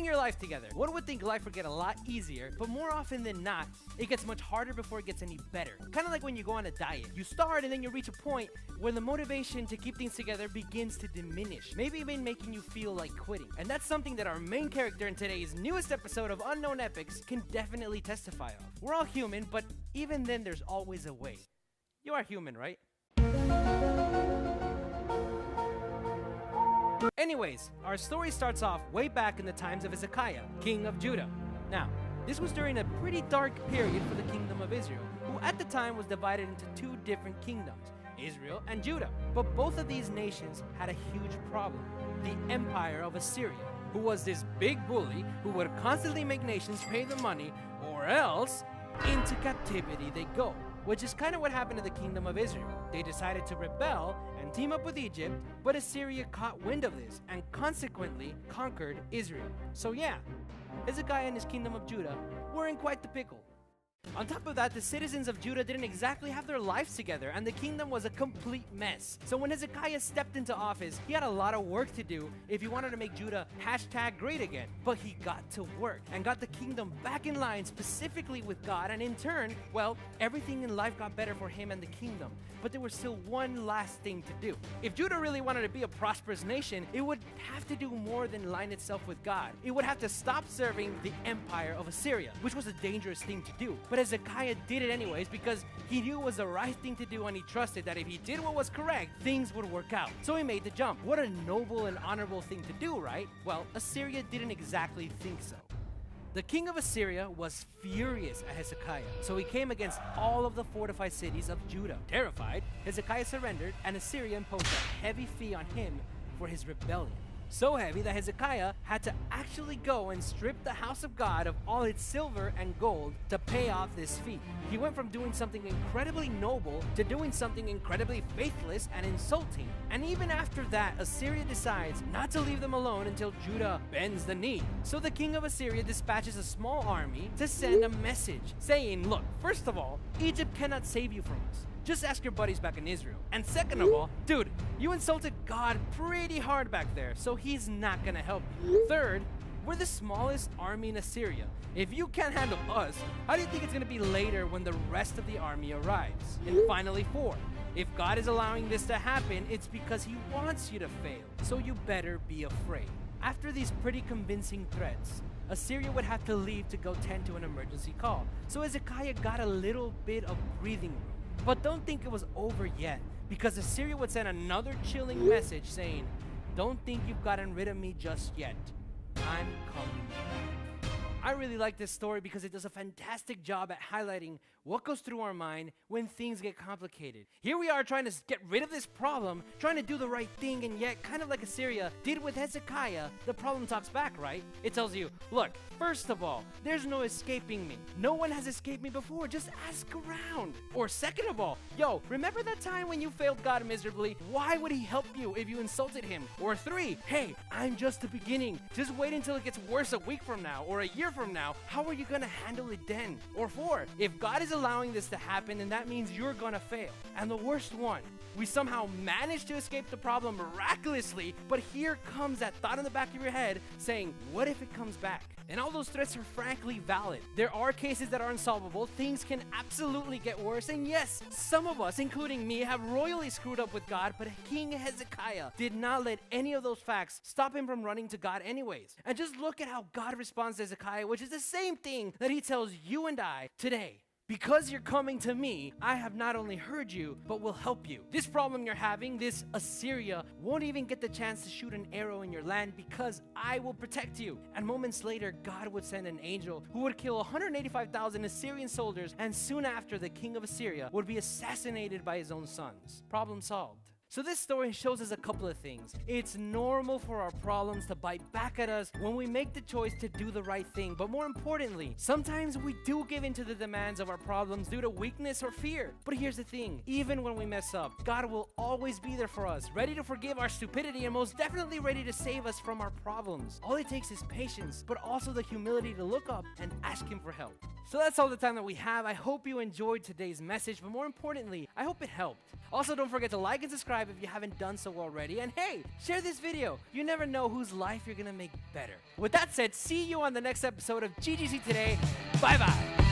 getting your life together. One would think life would get a lot easier, but more often than not, it gets much harder before it gets any better. Kind of like when you go on a diet. You start and then you reach a point where the motivation to keep things together begins to diminish, maybe even making you feel like quitting. And that's something that our main character in today's newest episode of Unknown Epics can definitely testify of. We're all human, but even then there's always a way. You are human, right? Anyways, our story starts off way back in the times of Hezekiah, king of Judah. Now, this was during a pretty dark period for the kingdom of Israel, who at the time was divided into two different kingdoms, Israel and Judah. But both of these nations had a huge problem, the Empire of Assyria, who was this big bully who would constantly make nations pay the money, or else into captivity they go. Which is kind of what happened to the kingdom of Israel. They decided to rebel and team up with Egypt, but Assyria caught wind of this and consequently conquered Israel. So yeah, Hezekiah and his kingdom of Judah were in quite the pickle. On top of that, the citizens of Judah didn't exactly have their lives together, and the kingdom was a complete mess. So when Hezekiah stepped into office, he had a lot of work to do if he wanted to make Judah #great again. But he got to work and got the kingdom back in line specifically with God, and in turn, well, everything in life got better for him and the kingdom. But there was still one last thing to do. If Judah really wanted to be a prosperous nation, it would have to do more than line itself with God. It would have to stop serving the Empire of Assyria, which was a dangerous thing to do. But Hezekiah did it anyways because he knew it was the right thing to do, and he trusted that if he did what was correct, things would work out. So he made the jump. What a noble and honorable thing to do, right? Well, Assyria didn't exactly think so. The king of Assyria was furious at Hezekiah, so he came against all of the fortified cities of Judah. Terrified, Hezekiah surrendered, and Assyria imposed a heavy fee on him for his rebellion. So heavy that Hezekiah had to actually go and strip the house of God of all its silver and gold to pay off this fee. He went from doing something incredibly noble to doing something incredibly faithless and insulting. And even after that, Assyria decides not to leave them alone until Judah bends the knee. So the king of Assyria dispatches a small army to send a message saying, look, first of all, Egypt cannot save you from us. Just ask your buddies back in Israel. And second of all, dude, you insulted God pretty hard back there, so he's not gonna help you. Third, we're the smallest army in Assyria. If you can't handle us, how do you think it's gonna be later when the rest of the army arrives? And finally, four, if God is allowing this to happen, it's because he wants you to fail, so you better be afraid. After these pretty convincing threats, Assyria would have to leave to go tend to an emergency call. So Hezekiah got a little bit of breathing room. But don't think it was over yet, because Assyria would send another chilling message saying, don't think you've gotten rid of me just yet. I'm coming back. I really like this story because it does a fantastic job at highlighting what goes through our mind when things get complicated. Here we are trying to get rid of this problem, trying to do the right thing, and yet, kind of like Assyria did with Hezekiah, the problem talks back, right? It tells you, look, first of all, there's no escaping me. No one has escaped me before, just ask around. Or second of all, yo, remember that time when you failed God miserably? Why would he help you if you insulted him? Or three, hey, I'm just the beginning. Just wait until it gets worse a week from now or a year from now. How are you gonna handle it then? Or four, if God is allowing this to happen, then that means you're gonna fail. And the worst one, we somehow managed to escape the problem miraculously, but here comes that thought in the back of your head saying, what if it comes back? And all those threats are frankly valid. There are cases that are unsolvable, things can absolutely get worse, and yes, some of us, including me, have royally screwed up with God, but King Hezekiah did not let any of those facts stop him from running to God anyways. And just look at how God responds to Hezekiah, which is the same thing that he tells you and I today. Because you're coming to me, I have not only heard you, but will help you. This problem you're having, this Assyria, won't even get the chance to shoot an arrow in your land because I will protect you. And moments later, God would send an angel who would kill 185,000 Assyrian soldiers, and soon after, the king of Assyria would be assassinated by his own sons. Problem solved. So this story shows us a couple of things. It's normal for our problems to bite back at us when we make the choice to do the right thing. But more importantly, sometimes we do give in to the demands of our problems due to weakness or fear. But here's the thing, even when we mess up, God will always be there for us, ready to forgive our stupidity and most definitely ready to save us from our problems. All it takes is patience, but also the humility to look up and ask him for help. So that's all the time that we have. I hope you enjoyed today's message, but more importantly, I hope it helped. Also, don't forget to like and subscribe subscribe if you haven't done so already. And hey, share this video. You never know whose life you're gonna make better. With that said, see you on the next episode of GGC Today. Bye-bye.